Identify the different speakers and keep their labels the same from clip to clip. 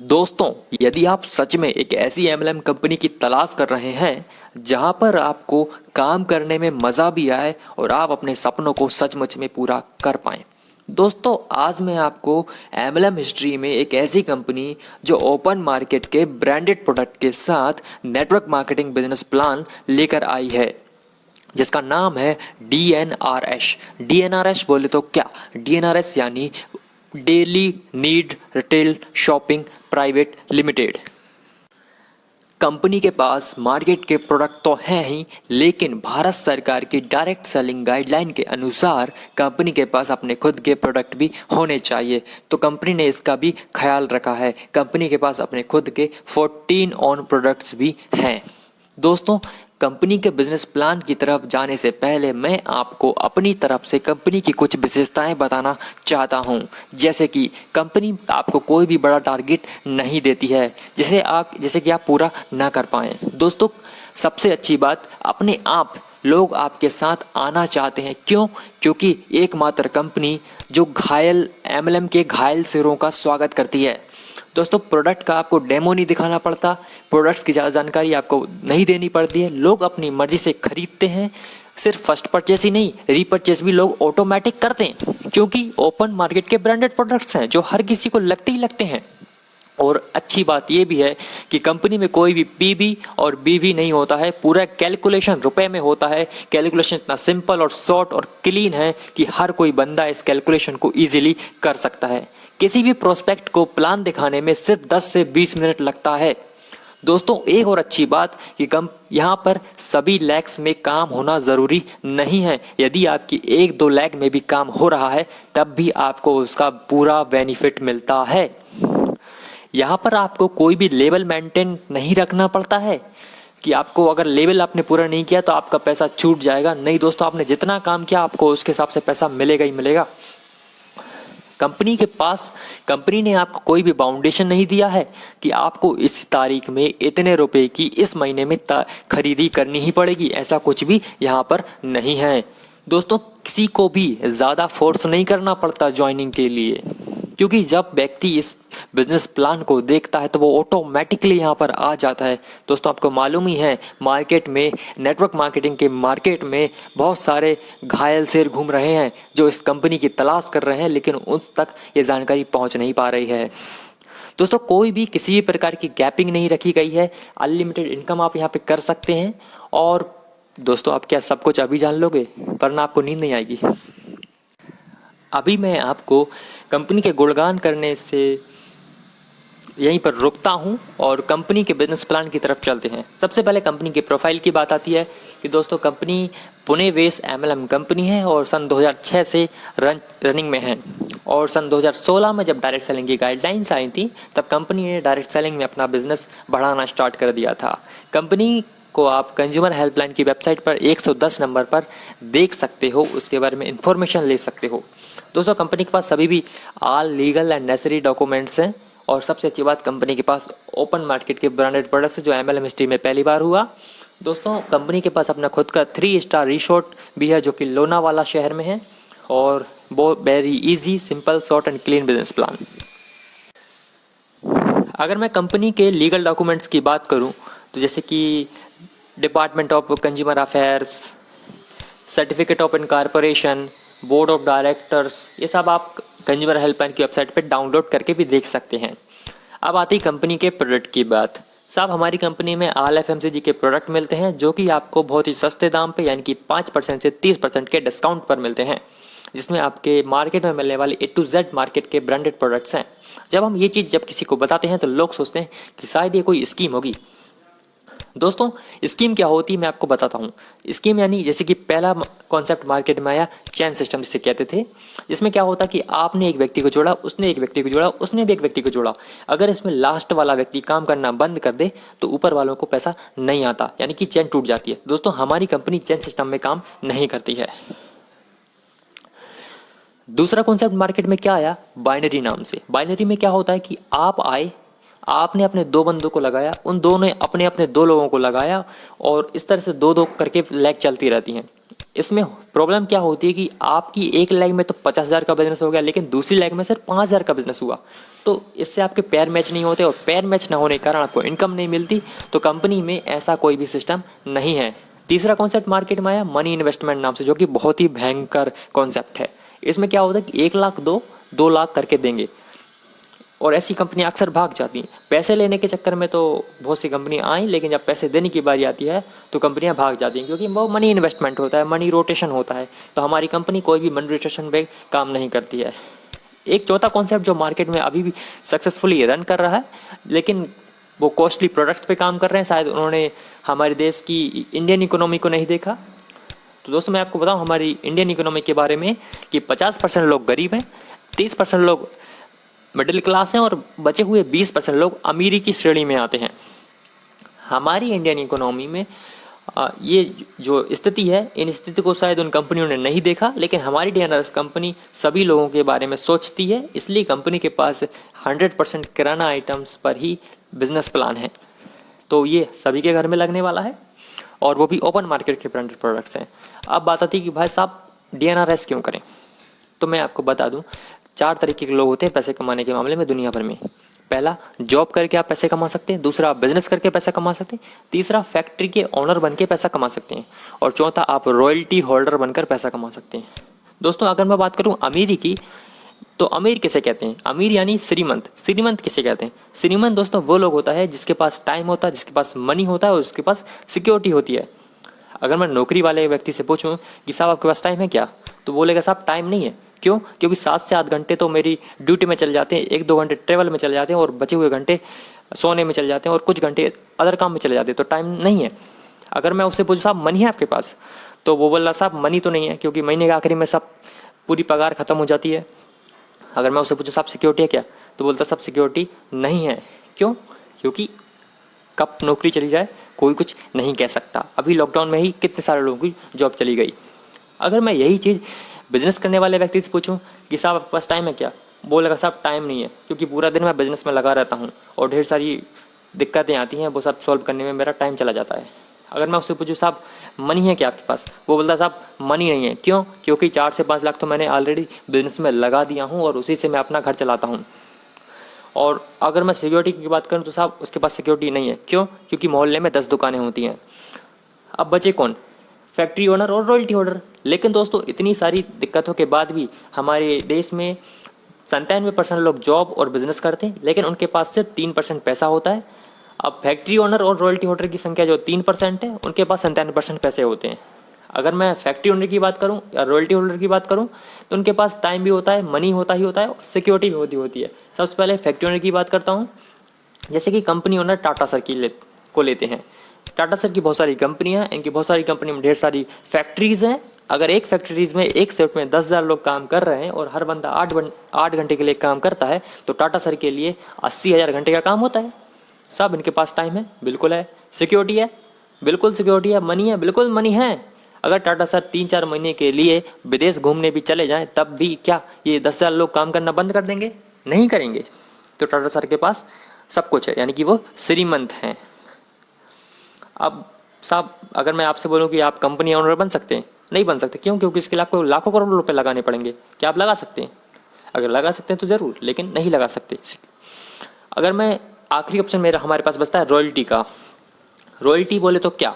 Speaker 1: दोस्तों, यदि आप सच में एक ऐसी एमएलएम कंपनी की तलाश कर रहे हैं जहां पर आपको काम करने में मज़ा भी आए और आप अपने सपनों को सचमुच में पूरा कर पाएं, दोस्तों आज मैं आपको एमएलएम हिस्ट्री में एक ऐसी कंपनी जो ओपन मार्केट के ब्रांडेड प्रोडक्ट के साथ नेटवर्क मार्केटिंग बिजनेस प्लान लेकर आई है, जिसका नाम है डीएनआरएस। डीएनआरएस बोले तो क्या? डीएनआरएस यानी daily need retail shopping private limited. Company के पास मार्केट के प्रोडक्ट तो हैं ही, लेकिन भारत सरकार की डायरेक्ट सेलिंग गाइडलाइन के अनुसार कंपनी के पास अपने खुद के प्रोडक्ट भी होने चाहिए। तो कंपनी ने इसका भी ख्याल रखा है। कंपनी के पास अपने खुद के 14 ओन प्रोडक्ट्स भी हैं। दोस्तों, कंपनी के बिजनेस प्लान की तरफ जाने से पहले मैं आपको अपनी तरफ से कंपनी की कुछ विशेषताएं बताना चाहता हूं। जैसे कि कंपनी आपको कोई भी बड़ा टारगेट नहीं देती है जैसे कि आप पूरा ना कर पाएं। दोस्तों, सबसे अच्छी बात, अपने आप लोग आपके साथ आना चाहते हैं। क्यों? क्योंकि एकमात्र कंपनी जो घायल एमएलएम के घायल सिरों का स्वागत करती है। दोस्तों, प्रोडक्ट का आपको डेमो नहीं दिखाना पड़ता, प्रोडक्ट्स की ज़्यादा जानकारी आपको नहीं देनी पड़ती है। लोग अपनी मर्जी से खरीदते हैं। सिर्फ फर्स्ट परचेस ही नहीं, रीपरचेस भी लोग ऑटोमेटिक करते हैं, क्योंकि ओपन मार्केट के ब्रांडेड प्रोडक्ट्स हैं जो हर किसी को लगते ही लगते हैं। और अच्छी बात यह भी है कि कंपनी में कोई भी पीबी और बीवी नहीं होता है। पूरा कैलकुलेशन रुपए में होता है। कैलकुलेशन इतना सिंपल और शॉर्ट और क्लीन है कि हर कोई बंदा इस कैलकुलेशन को इजीली कर सकता है। किसी भी प्रोस्पेक्ट को प्लान दिखाने में सिर्फ 10 से 20 मिनट लगता है। दोस्तों, एक और अच्छी बात कि यहाँ पर सभी लैग्स में काम होना ज़रूरी नहीं है। यदि आपकी 1-2 लैग में भी काम हो रहा है तब भी आपको उसका पूरा बेनिफिट मिलता है। यहाँ पर आपको कोई भी लेवल मेंटेन नहीं रखना पड़ता है कि आपको अगर लेवल आपने पूरा नहीं किया तो आपका पैसा छूट जाएगा। नहीं दोस्तों, आपने जितना काम किया आपको उसके हिसाब से पैसा मिलेगा ही मिलेगा। कंपनी ने आपको कोई भी बाउंडेशन नहीं दिया है कि आपको इस तारीख में इतने रुपए की इस महीने में खरीदी करनी ही पड़ेगी। ऐसा कुछ भी यहाँ पर नहीं है। दोस्तों, किसी को भी ज़्यादा फोर्स नहीं करना पड़ता ज्वाइनिंग के लिए, क्योंकि जब व्यक्ति इस बिजनेस प्लान को देखता है तो वो ऑटोमेटिकली यहाँ पर आ जाता है। दोस्तों, आपको मालूम ही है, मार्केट में नेटवर्क मार्केटिंग के मार्केट में बहुत सारे घायल शेर घूम रहे हैं जो इस कंपनी की तलाश कर रहे हैं, लेकिन उन तक ये जानकारी पहुँच नहीं पा रही है। दोस्तों, कोई भी किसी भी प्रकार की गैपिंग नहीं रखी गई है। अनलिमिटेड इनकम आप यहाँ पे कर सकते हैं। और दोस्तों, आप क्या सब कुछ अभी जान लोगे? वरना आपको नींद नहीं आएगी। अभी मैं आपको कंपनी के गुणगान करने से यहीं पर रुकता हूं और कंपनी के बिजनेस प्लान की तरफ चलते हैं। सबसे पहले कंपनी की प्रोफाइल की बात आती है कि दोस्तों, company Pune based MLM company है और सन 2006 से रनिंग में है। और सन 2016 में जब डायरेक्ट सेलिंग की गाइडलाइंस आई थी तब कंपनी ने डायरेक्ट सेलिंग में अपना बिजनेस बढ़ाना स्टार्ट कर दिया था। कंपनी को आप कंज्यूमर हेल्पलाइन की वेबसाइट पर 110 नंबर पर देख सकते हो, उसके बारे में इंफॉर्मेशन ले सकते हो। दोस्तों, कंपनी के पास सभी भी all legal and necessary documents हैं। और सबसे अच्छी बात, कंपनी के पास ओपन मार्केट के ब्रांडेड प्रोडक्ट्स जो एमएलएम हिस्ट्री में पहली बार हुआ। दोस्तों, कंपनी के पास अपना खुद का 3 स्टार रिसोर्ट भी है जो कि लोनावाला शहर में है। और वो very easy, simple, short and clean business plan. अगर मैं कंपनी के लीगल डॉक्यूमेंट्स की बात करूं तो जैसे कि department of consumer affairs, certificate of incorporation, board of directors, ये सब आप कंज्यूमर हेल्पलाइन की वेबसाइट पे डाउनलोड करके भी देख सकते हैं। अब आती कंपनी के प्रोडक्ट की बात। साहब, हमारी कंपनी में ऑल एफएमसीजी के प्रोडक्ट मिलते हैं जो कि आपको बहुत ही सस्ते दाम पे यानी कि 5% से 30% के डिस्काउंट पर मिलते हैं, जिसमें आपके मार्केट में मिलने वाले A to Z मार्केट के ब्रांडेड प्रोडक्ट्स हैं। जब हम ये चीज़ किसी को बताते हैं तो लोग सोचते हैं कि शायद ये कोई स्कीम होगी। दोस्तों, स्कीम क्या होती है मैं आपको बताता हूँ। स्कीम यानी जैसे कि पहला कॉन्सेप्ट मार्केट में आया चेन सिस्टम जिसे कहते थे, जिसमें क्या होता कि आपने एक व्यक्ति को जोड़ा, उसने एक व्यक्ति को जोड़ा, उसने भी एक व्यक्ति को जोड़ा। अगर इसमें लास्ट वाला व्यक्ति काम करना बंद कर दे तो ऊपर वालों को पैसा नहीं आता, यानी कि चेन टूट जाती है। दोस्तों, हमारी कंपनी चेन सिस्टम में काम नहीं करती है। दूसरा कॉन्सेप्ट मार्केट में क्या आया? बाइनरी नाम से। बाइनरी में क्या होता है कि आप आए, आपने अपने 2 बंदों को लगाया, उन दोनों ने अपने अपने 2 लोगों को लगाया और इस तरह से 2-2 करके लैग चलती रहती हैं। इसमें प्रॉब्लम क्या होती है कि आपकी एक लैग में तो 50,000 का बिजनेस हो गया, लेकिन दूसरी लैग में सिर्फ 5,000 का बिजनेस हुआ। दोस्तों इससे आपके पैर मैच नहीं होते और पैर मैच ना होने के कारण आपको इनकम नहीं मिलती। तो कंपनी में ऐसा कोई भी सिस्टम नहीं है। तीसरा कॉन्सेप्ट मार्केट में आया मनी इन्वेस्टमेंट नाम से, जो कि बहुत ही भयंकर कॉन्सेप्ट है। इसमें क्या होता है कि 1 लाख दो, 2 लाख करके देंगे और ऐसी कंपनियां अक्सर भाग जाती हैं। पैसे लेने के चक्कर में तो बहुत सी कंपनियां आई, लेकिन जब पैसे देने की बारी आती है तो कंपनियां भाग जाती हैं, क्योंकि वो मनी इन्वेस्टमेंट होता है, मनी रोटेशन होता है। तो हमारी कंपनी कोई भी मनी रोटेशन पे काम नहीं करती है। एक चौथा कॉन्सेप्ट जो मार्केट में अभी भी सक्सेसफुली रन कर रहा है, लेकिन वो कॉस्टली प्रोडक्ट्स पे काम कर रहे हैं। शायद उन्होंने हमारे देश की इंडियन इकोनॉमी को नहीं देखा। तो दोस्तों मैं आपको बताऊं हमारी इंडियन इकोनॉमी के बारे में कि 50% लोग गरीब हैं, 30% लोग मिडिल क्लास हैं और बचे हुए 20% लोग अमीरी की श्रेणी में आते हैं। हमारी इंडियन इकोनॉमी में ये जो स्थिति है, इन स्थिति को शायद उन कंपनियों ने नहीं देखा, लेकिन हमारी डीएनआरएस कंपनी सभी लोगों के बारे में सोचती है। इसलिए कंपनी के पास 100% किराना आइटम्स पर ही बिजनेस प्लान है। तो ये सभी के घर में लगने वाला है और वो भी ओपन मार्केट के ब्रांडेड प्रोडक्ट्स हैं। अब बात आती है कि भाई साहब डीएनआरएस क्यों करें। तो मैं आपको बता दूं 4 तरीके के लोग होते हैं पैसे कमाने के मामले में दुनिया भर में। पहला, जॉब करके आप पैसे कमा सकते हैं। दूसरा, बिजनेस करके पैसा कमा सकते हैं। तीसरा, फैक्ट्री के ओनर बन के पैसा कमा सकते हैं। और चौथा, आप रॉयल्टी होल्डर बनकर पैसा कमा सकते हैं। दोस्तों अगर मैं बात करूं अमीरी की, तो अमीर किसे कहते हैं? अमीर यानी श्रीमंत। श्रीमंत किसे कहते हैं? श्रीमंत दोस्तों वो लोग होता है जिसके पास टाइम होता है, जिसके पास मनी होता है और उसके पास सिक्योरिटी होती है। अगर मैं नौकरी वाले व्यक्ति से पूछूं कि साहब आपके पास टाइम है क्या, तो बोलेगा साहब टाइम नहीं है। क्यों? क्योंकि 7 से 8 घंटे तो मेरी ड्यूटी में चले जाते हैं, 1-2 घंटे ट्रेवल में चले जाते हैं और बचे हुए घंटे सोने में चले जाते हैं और कुछ घंटे अदर काम में चले जाते हैं, तो टाइम नहीं है। अगर मैं उससे पूछूं साहब मनी है आपके पास, तो वो बोल रहा साहब मनी तो नहीं है, क्योंकि महीने के आखिरी में सब पूरी पगार खत्म हो जाती है। अगर मैं उससे पूछूं साहब सिक्योरिटी है क्या, तो बोलता सब सिक्योरिटी नहीं है। क्यों? क्योंकि कब नौकरी चली जाए कोई कुछ नहीं कह सकता। अभी लॉकडाउन में ही कितने सारे लोगों की जॉब चली गई। अगर मैं यही चीज़ बिजनेस करने वाले व्यक्ति से पूछूं कि साहब आपके पास टाइम है क्या, बोलेगा साहब टाइम नहीं है, क्योंकि पूरा दिन मैं बिजनेस में लगा रहता हूं और ढेर सारी दिक्कतें आती हैं, वो सब सॉल्व करने में मेरा टाइम चला जाता है। अगर मैं उससे पूछूं साहब मनी है क्या आपके पास, वो बोलता है साहब मनी नहीं है। क्यों? क्योंकि 4 से 5 लाख तो मैंने ऑलरेडी बिजनेस में लगा दिया हूँ और उसी से मैं अपना घर चलाता हूँ। और अगर मैं सिक्योरिटी की बात करूँ तो साहब उसके पास सिक्योरिटी नहीं है। क्यों? क्योंकि मोहल्ले में 10 दुकानें होती हैं। अब बचे कौन? फैक्ट्री ओनर और रॉयल्टी होल्डर। लेकिन दोस्तों इतनी सारी दिक्कतों के बाद भी हमारे देश में 97% लोग जॉब और बिजनेस करते हैं, लेकिन उनके पास सिर्फ 3% पैसा होता है। अब फैक्ट्री ओनर और रॉयल्टी होल्डर की संख्या जो 3% है, उनके पास 97% पैसे होते हैं। अगर मैं फैक्ट्री ओनर की बात करूं या रॉयल्टी होल्डर की बात करूं, तो उनके पास टाइम भी होता है, मनी होता ही होता है और सिक्योरिटी भी होती है। सबसे पहले फैक्ट्री ओनर की बात करता हूं। जैसे कि कंपनी ओनर टाटा सर को लेते हैं। टाटा सर की बहुत सारी कंपनियां हैं, इनकी बहुत सारी कंपनी में ढेर सारी फैक्ट्रीज हैं। अगर एक फैक्ट्रीज में एक शिफ्ट में 10,000 लोग काम कर रहे हैं और हर बंदा 8 घंटे के लिए काम करता है, तो टाटा सर के लिए 80,000 घंटे का काम होता है। सब इनके पास टाइम है, बिल्कुल है। सिक्योरिटी है, बिल्कुल सिक्योरिटी है। मनी है, बिल्कुल मनी है। अगर टाटा सर 3-4 महीने के लिए विदेश घूमने भी चले जाएं, तब भी क्या ये 10,000 लोग काम करना बंद कर देंगे? नहीं करेंगे। तो टाटा सर के पास सब कुछ है, यानी कि वो श्रीमंत हैं। अब साहब अगर मैं आपसे बोलूं कि आप कंपनी ओनर बन सकते हैं, नहीं बन सकते। क्यों? क्योंकि इसके लिए आपको लाखों करोड़ रुपए लगाने पड़ेंगे। क्या आप लगा सकते हैं? अगर लगा सकते हैं तो ज़रूर, लेकिन नहीं लगा सकते। अगर मैं आखिरी ऑप्शन मेरा हमारे पास बचता है रॉयल्टी का। रॉयल्टी बोले तो क्या?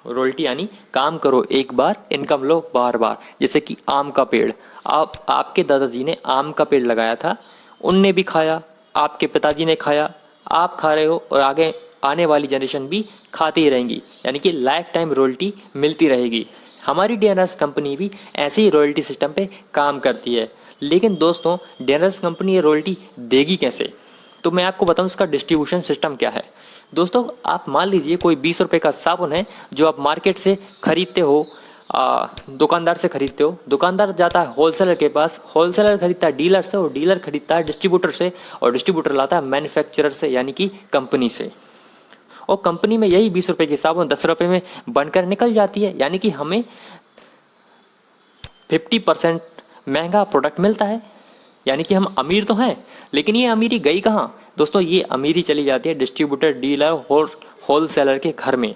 Speaker 1: रॉयल्टी यानी काम करो एक बार, इनकम लो बार बार। जैसे कि आम का पेड़, आपके दादाजी ने आम का पेड़ लगाया था, उनने भी खाया, आपके पिताजी ने खाया, आप खा रहे हो और आगे आने वाली जनरेशन भी खाती ही रहेंगी, यानी कि लाइफ टाइम रॉयल्टी मिलती रहेगी। हमारी डीएनआरएस कंपनी भी ऐसे ही रॉयल्टी सिस्टम पे काम करती है। लेकिन दोस्तों डीएनआरएस कंपनी ये रॉयल्टी देगी कैसे? तो मैं आपको बताऊं इसका डिस्ट्रीब्यूशन सिस्टम क्या है। दोस्तों आप मान लीजिए कोई 20 रुपये का साबुन है जो आप मार्केट से खरीदते हो, दुकानदार से खरीदते हो। दुकानदार जाता है होलसेलर के पास, होलसेलर खरीदता है डीलर से और डीलर खरीदता है डिस्ट्रीब्यूटर से और डिस्ट्रीब्यूटर लाता है मैन्युफैक्चरर से, यानी कि कंपनी से। और कंपनी में यही 20 रुपये की साबुन 10 रुपये में बनकर निकल जाती है, यानी कि हमें 50% महंगा प्रोडक्ट मिलता है। यानी कि हम अमीर तो हैं, लेकिन ये अमीरी गई कहाँ? दोस्तों ये अमीरी चली जाती है डिस्ट्रीब्यूटर, डीलर और होलसेलर के घर में।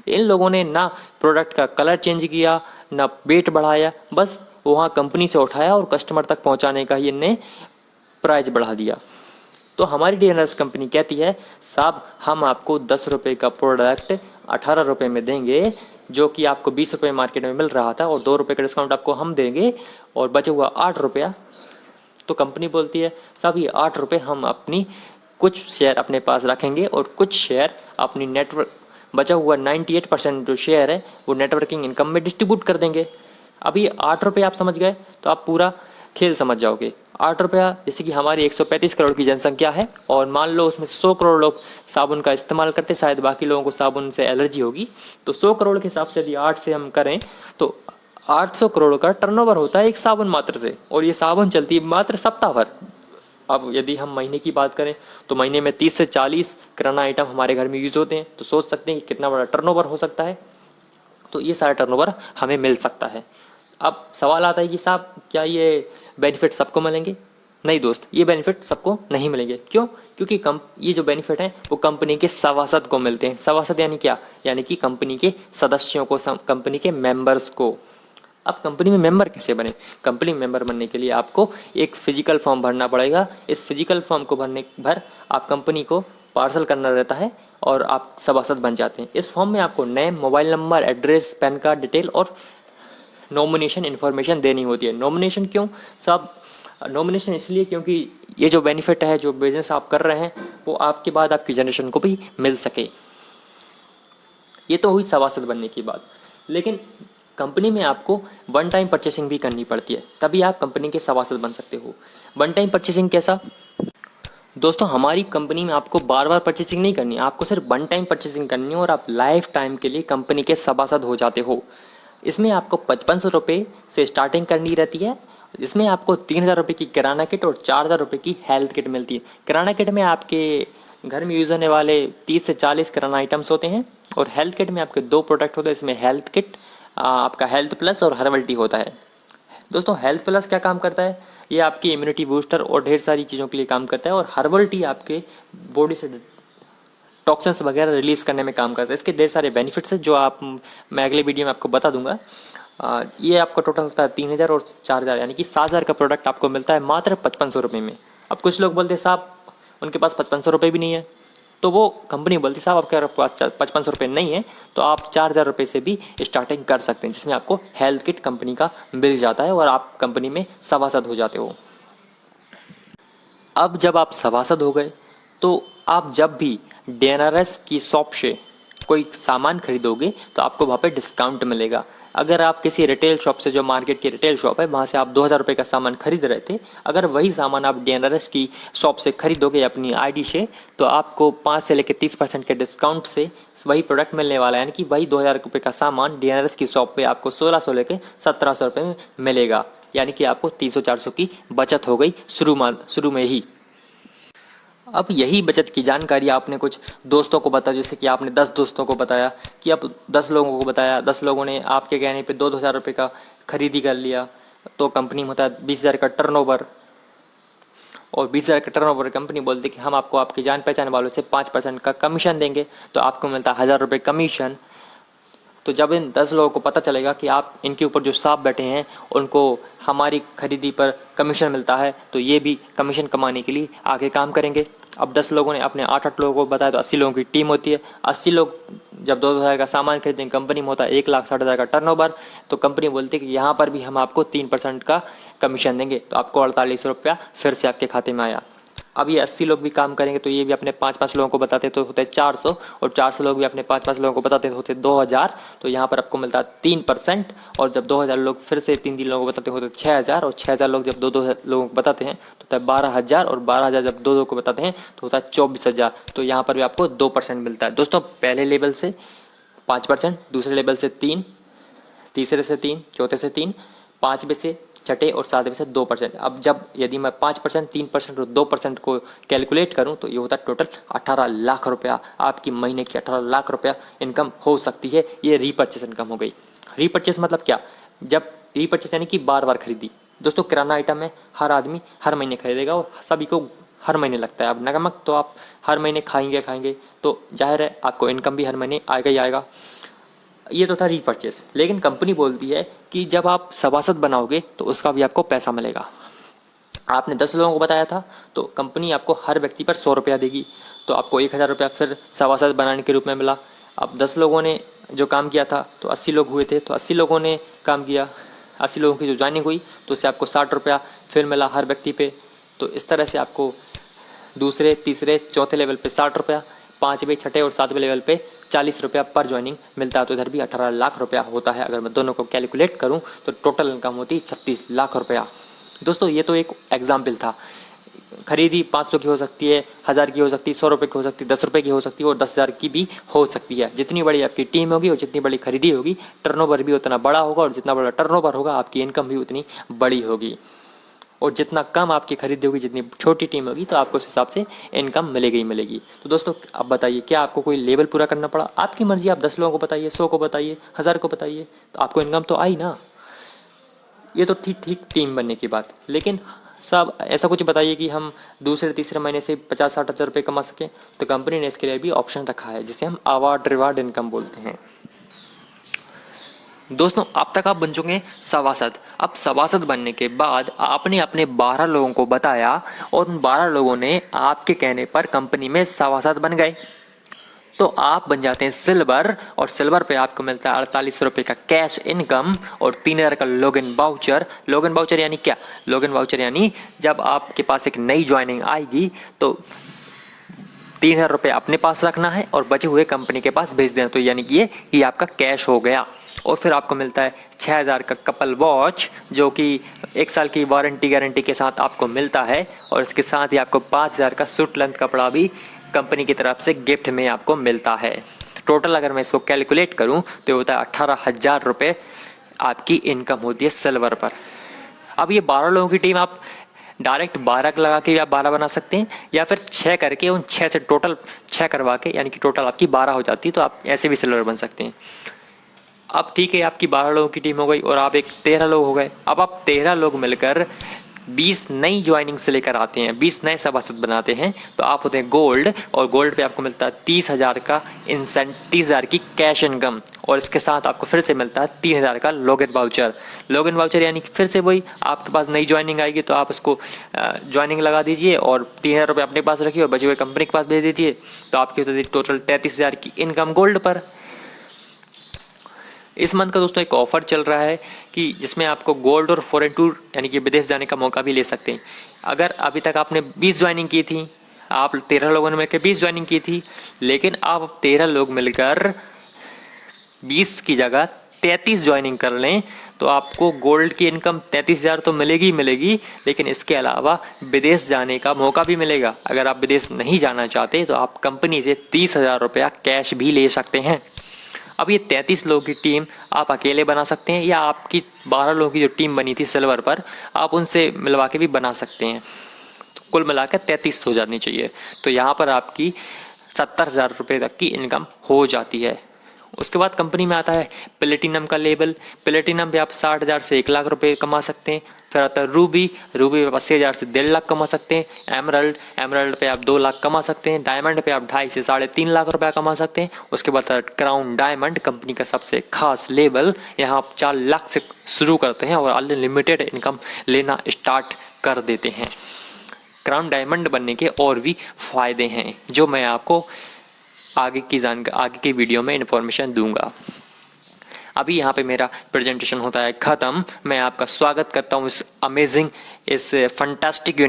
Speaker 1: इन लोगों ने ना प्रोडक्ट का कलर चेंज किया, ना वेट बढ़ाया, बस वहाँ कंपनी से उठाया और कस्टमर तक पहुँचाने का ही इनने प्राइस बढ़ा दिया। तो हमारी डीएनआरएस कंपनी कहती है साहब हम आपको 10 रुपये का प्रोडक्ट 18 रुपये में देंगे, जो कि आपको 20 रुपये मार्केट में मिल रहा था, और 2 रुपये का डिस्काउंट आपको हम देंगे और बचा हुआ 8 रुपया। तो कंपनी बोलती है साहब ये 8 रुपये हम अपनी कुछ शेयर अपने पास रखेंगे और कुछ शेयर अपनी नेटवर्क, बचा हुआ 98% जो शेयर है वो नेटवर्किंग इनकम में डिस्ट्रीब्यूट कर देंगे। अभी 8 रुपये आप समझ गए तो आप पूरा खेल समझ जाओगे। 8 रुपया, जैसे कि हमारी 135 करोड़ की जनसंख्या है और मान लो उसमें 100 करोड़ लोग साबुन का इस्तेमाल करते, शायद बाकी लोगों को साबुन से एलर्जी होगी, तो 100 करोड़ के हिसाब से यदि 8 से हम करें तो 800 करोड़ का टर्नओवर होता है एक साबुन मात्र से, और ये साबुन चलती है मात्र सप्ताह भर। अब यदि हम महीने की बात करें तो महीने में 30 से 40 किराना आइटम हमारे घर में यूज़ होते हैं, तो सोच सकते हैं कि कितना बड़ा टर्नओवर हो सकता है। तो ये सारा टर्नओवर हमें मिल सकता है। अब सवाल आता है कि साहब क्या ये बेनिफिट सबको मिलेंगे? नहीं दोस्त, ये बेनिफिट सबको नहीं मिलेंगे। क्यों? क्योंकि ये जो बेनिफिट हैं वो कंपनी के सभासद को मिलते हैं। सभासद यानी क्या? यानी कि कंपनी के सदस्यों को, कंपनी के मेंबर्स को। अब कंपनी में मेंबर कैसे बने? कंपनी में मेंबर बनने के लिए आपको एक फिजिकल फॉर्म भरना पड़ेगा। इस फिजिकल फॉर्म को भर आप कंपनी को पार्सल करना रहता है और आप सभासद बन जाते हैं। इस फॉर्म में आपको name, mobile number, address, pan card detail और नॉमिनेशन इन्फॉर्मेशन देनी होती है। नॉमिनेशन क्यों साहब? नॉमिनेशन इसलिए क्योंकि ये जो बेनिफिट है, जो बिजनेस आप कर रहे हैं, वो आपके बाद आपकी जनरेशन को भी मिल सके। ये तो हुई सभासद बनने की बात। लेकिन कंपनी में आपको वन टाइम परचेसिंग भी करनी पड़ती है, तभी आप कंपनी के सभासद बन सकते हो। वन टाइम परचेसिंग कैसा? दोस्तों हमारी कंपनी में आपको बार बार परचेसिंग नहीं करनी है, आपको सिर्फ वन टाइम परचेसिंग करनी है और आप लाइफ टाइम के लिए कंपनी के सभासद हो जाते हो। इसमें आपको 5500 रुपये से स्टार्टिंग करनी रहती है। इसमें आपको 3000 रुपये की किराना किट और 4000 रुपये की हेल्थ किट मिलती है। किराना किट में आपके घर में यूज़ होने वाले 30 से 40 किराना आइटम्स होते हैं और हेल्थ किट में आपके 2 प्रोडक्ट होते हैं। इसमें हेल्थ किट आपका हेल्थ प्लस और हर्बल टी होता है। दोस्तों हेल्थ प्लस क्या काम करता है? ये आपकी इम्यूनिटी बूस्टर और ढेर सारी चीज़ों के लिए काम करता है, और हर्बल टी आपके बॉडी से टॉक्सिन्स वगैरह रिलीज करने में काम करता है। इसके ढेर सारे बेनिफिट्स हैं जो मैं अगले वीडियो में आपको बता दूंगा। ये आपका टोटल होता है 3000 और 4000, यानी कि 7000 का प्रोडक्ट आपको मिलता है मात्र 5500 रुपये में। अब कुछ लोग बोलते हैं साहब उनके पास 5500 रुपये भी नहीं है, तो वो कंपनी बोलती है साहब आपके पास 5500 रुपये नहीं है तो आप 4000 रुपये से भी स्टार्टिंग कर सकते हैं, जिसमें आपको हेल्थ किट कंपनी का मिल जाता है और आप कंपनी में सभासद हो जाते हो। अब जब आप सभासद हो गए तो आप जब भी डीएनआरएस की शॉप से कोई सामान खरीदोगे तो आपको वहाँ पे डिस्काउंट मिलेगा। अगर आप किसी रिटेल शॉप से, जो मार्केट की रिटेल शॉप है, वहाँ से आप 2000 रुपये का सामान खरीद रहे थे, अगर वही सामान आप डीएनआरएस की शॉप से खरीदोगे अपनी आईडी से, तो आपको 5 से लेकर 30% के डिस्काउंट से वही प्रोडक्ट मिलने वाला है। यानी कि वही 2000 रुपये का सामान डीएनआरएस की शॉप पे आपको 1600 लेकर 1700 रुपये में मिलेगा। यानी कि आपको 300-400 की बचत हो गई शुरू में ही। अब यही बचत की जानकारी आपने कुछ दोस्तों को बताया, जैसे कि आपने 10 दोस्तों को बताया कि अब 10 लोगों को बताया, 10 लोगों ने आपके कहने पे 2-2000 रुपये का खरीदी कर लिया, तो कंपनी में होता है 20,000 का टर्नओवर, और 20,000 का टर्नओवर कंपनी बोलती है कि हम आपको आपकी जान पहचान वालों से 5% का कमीशन देंगे, तो आपको मिलता है 1000 रुपये कमीशन। तो जब इन 10 लोगों को पता चलेगा कि आप इनके ऊपर जो स्टाफ बैठे हैं उनको हमारी खरीदी पर कमीशन मिलता है, तो ये भी कमीशन कमाने के लिए आगे काम करेंगे। अब 10 लोगों ने अपने 8-8 लोगों को बताया तो 80 लोगों की टीम होती है। 80 लोग जब 2000 का सामान खरीदेंगे, कंपनी में होता है 1,60,000 का टर्नओवर, तो कंपनी बोलती है कि यहाँ पर भी हम आपको 3% का कमीशन देंगे, तो आपको 48 रुपया फिर से आपके खाते में आया। अब ये 80 लोग भी काम करेंगे तो ये भी अपने 5-5 लोगों को बताते तो होते 400, और 400 लोग भी अपने 5-5 लोगों को बताते होते 2000, तो यहाँ पर आपको मिलता है 3%। और जब 2000 लोग फिर से 3-3 लोगों को बताते होते 6000, और 6000 लोग जब 2-2 लोगों को बताते हैं तो होता है 12,000, और 12,000 जब 2-2 को बताते हैं तो होता है 24,000। तो यहाँ पर भी आपको 2% मिलता है। दोस्तों पहले लेवल से 5%, दूसरे लेवल से 3, तीसरे से 3, चौथे से 3, 5वें से, छठे और 7वें से 2%। अब जब यदि मैं 5%, 3% और 2% को कैलकुलेट करूं तो ये होता है टोटल 18 लाख रुपया। आपकी महीने की 18 लाख रुपया इनकम हो सकती है। ये रीपर्चेस इनकम हो गई। रीपर्चेस मतलब क्या? जब रीपर्चेस यानी कि बार बार खरीदी। दोस्तों किराना आइटम है, हर आदमी हर महीने खरीदेगा और सभी को हर महीने लगता है। अब नमक तो आप हर महीने खाएंगे तो जाहिर है आपको इनकम भी हर महीने आएगा ही आएगा। ये तो था रीपर्चेस। लेकिन कंपनी बोलती है कि जब आप सभासद बनाओगे तो उसका भी आपको पैसा मिलेगा। आपने 10 लोगों को बताया था तो कंपनी आपको हर व्यक्ति पर 100 रुपया देगी, तो आपको 1000 रुपया फिर सभासद बनाने के रूप में मिला। अब 10 लोगों ने जो काम किया था तो 80 लोग हुए थे, तो 80 लोगों ने काम किया, 80 लोगों की जो ज्वाइनिंग हुई तो उससे आपको 60 रुपया फिर मिला हर व्यक्ति पे। तो इस तरह से आपको दूसरे, तीसरे, चौथे लेवल पे 60 रुपया, पाँचवें, छठे और सातवें लेवल पे 40 रुपया पर ज्वाइनिंग मिलता है। तो इधर भी 18 लाख रुपया होता है। अगर मैं दोनों को कैलकुलेट करूं तो टोटल इनकम होती है 36 लाख रुपया। दोस्तों ये तो एक एग्जाम्पल था। खरीदी 500 की हो सकती है, 1000 की हो सकती है, 100 रुपये की हो सकती है, 10 रुपये की हो सकती है और 10,000 की भी हो सकती है। जितनी बड़ी आपकी टीम होगी और जितनी बड़ी खरीदी होगी, टर्नओवर भी उतना बड़ा होगा, और जितना बड़ा टर्नओवर होगा आपकी इनकम भी उतनी बड़ी होगी। और जितना कम आपकी खरीदी होगी, जितनी छोटी टीम होगी, तो आपको उस हिसाब से इनकम मिलेगी ही मिलेगी। तो दोस्तों अब बताइए, क्या आपको कोई लेवल पूरा करना पड़ा? आपकी मर्जी, आप 10 लोगों को बताइए, 100 को बताइए, 1000 को बताइए, तो आपको इनकम तो आई ना। ये तो ठीक ठीक टीम बनने की बात। लेकिन सब ऐसा कुछ बताइए कि हम दूसरे तीसरे महीने से 50-60 हज़ार रुपये कमा सकें, तो कंपनी ने इसके लिए भी ऑप्शन रखा है जिसे हम अवार्ड रिवार्ड इनकम बोलते हैं। दोस्तों अब तक आप बन चुके हैं सभासद। अब सभासद बनने के बाद आपने अपने 12 लोगों को बताया और उन 12 लोगों ने आपके कहने पर कंपनी में सभासद बन गए, तो आप बन जाते हैं सिल्वर। और सिल्वर पे आपको मिलता है 48 रुपये का कैश इनकम और 3000 का लॉगिन वाउचर। लॉगिन वाउचर यानी क्या? लॉगिन वाउचर यानी जब आपके पास एक नई ज्वाइनिंग आएगी तो 3000 रुपये अपने पास रखना है और बचे हुए कंपनी के पास भेज देना, तो यानी कि ये आपका कैश हो गया। और फिर आपको मिलता है 6000 का कपल वॉच, जो कि 1 साल की वारंटी गारंटी के साथ आपको मिलता है, और इसके साथ ही आपको 5000 का सूट लेंथ कपड़ा भी कंपनी की तरफ से गिफ्ट में आपको मिलता है। टोटल अगर मैं इसको कैलकुलेट करूं तो होता है 18,000 रुपये आपकी इनकम होती है सिल्वर पर। अब ये 12 लोगों की टीम आप डायरेक्ट 12 लगा के आप 12 बना सकते हैं, या फिर 6 करके उन 6 से टोटल 6 करवा के, यानी कि टोटल आपकी 12 हो जाती है, तो आप ऐसे भी सिल्वर बन सकते हैं। अब ठीक है, आपकी 12 लोगों की टीम हो गई और आप एक 13 लोग हो गए। अब आप 13 लोग मिलकर 20 नई ज्वाइनिंग से लेकर आते हैं, 20 नए सभासद बनाते हैं, तो आप होते हैं गोल्ड। और गोल्ड पे आपको मिलता है 30,000 का इंसेंट, 30,000 की कैश इनकम, और इसके साथ आपको फिर से मिलता है 3000 का लॉगिन वाउचर। लॉगिन वाउचर यानी कि फिर से वही, आपके पास नई ज्वाइनिंग आएगी तो आप उसको ज्वाइनिंग लगा दीजिए और 3000 रुपये अपने पास रखिए और बचे हुए कंपनी के पास भेज दीजिए, तो आपकी होती है टोटल 33,000 की इनकम गोल्ड पर। इस मंथ का दोस्तों एक ऑफर चल रहा है कि जिसमें आपको गोल्ड और फॉरेन टूर यानी कि विदेश जाने का मौका भी ले सकते हैं। अगर अभी तक आपने 20 ज्वाइनिंग की थी, आप 13 लोगों ने मिलकर 20 ज्वाइनिंग की थी, लेकिन आप 13 लोग मिलकर 20 की जगह 33 ज्वाइनिंग कर लें, तो आपको गोल्ड की इनकम 33,000 तो मिलेगी मिलेगी, लेकिन इसके अलावा विदेश जाने का मौका भी मिलेगा। अगर आप विदेश नहीं जाना चाहते तो आप कंपनी से 30,000 रुपया कैश भी ले सकते हैं। अब ये 33 लोगों की टीम आप अकेले बना सकते हैं, या आपकी 12 लोगों की जो टीम बनी थी सिल्वर पर, आप उनसे मिलवा के भी बना सकते हैं। तो कुल मिलाकर 33 हो जानी चाहिए। तो यहाँ पर आपकी 70,000 रुपये तक की इनकम हो जाती है। उसके बाद कंपनी में आता है प्लेटिनम का लेवल। प्लेटिनम पे आप 60,000 से 1 लाख रुपए कमा सकते हैं। फिर आता है रूबी। रूबी पे 80,000 से 1.5 लाख कमा सकते हैं। एमरल्ड। एमरल्ड पे आप 2 लाख कमा सकते हैं। डायमंड पे आप 2.5 से 3.5 लाख रुपया कमा सकते हैं। उसके बाद क्राउन डायमंड, कंपनी का सबसे खास लेवल। यहाँ आप 4 लाख से शुरू करते हैं और अनलिमिटेड इनकम लेना स्टार्ट कर देते हैं। क्राउन डायमंड बनने के और भी फायदे हैं जो मैं आपको आगे की वीडियो में इन्फॉर्मेशन दूंगा। अभी यहाँ पे मेरा प्रेजेंटेशन होता है ख़त्म। मैं आपका स्वागत करता हूँ इस फंटास्टिक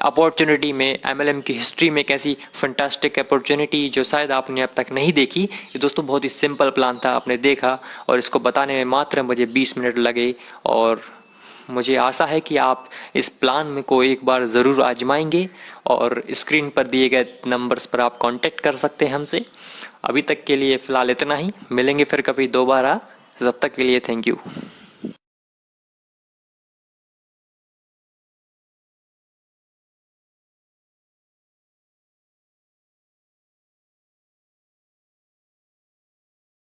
Speaker 1: अपॉर्चुनिटी में। एमएलएम की हिस्ट्री में एक ऐसी फंटास्टिक अपॉर्चुनिटी जो शायद आपने अब तक नहीं देखी। ये दोस्तों बहुत ही सिंपल प्लान था, आपने देखा, और इसको बताने में मात्र मुझे 20 मिनट लगे। और मुझे आशा है कि आप इस प्लान में को एक बार ज़रूर आजमाएंगे, और स्क्रीन पर दिए गए नंबर्स पर आप कांटेक्ट कर सकते हैं हमसे। अभी तक के लिए फ़िलहाल इतना ही, मिलेंगे फिर कभी दोबारा। तब तक के लिए थैंक यू।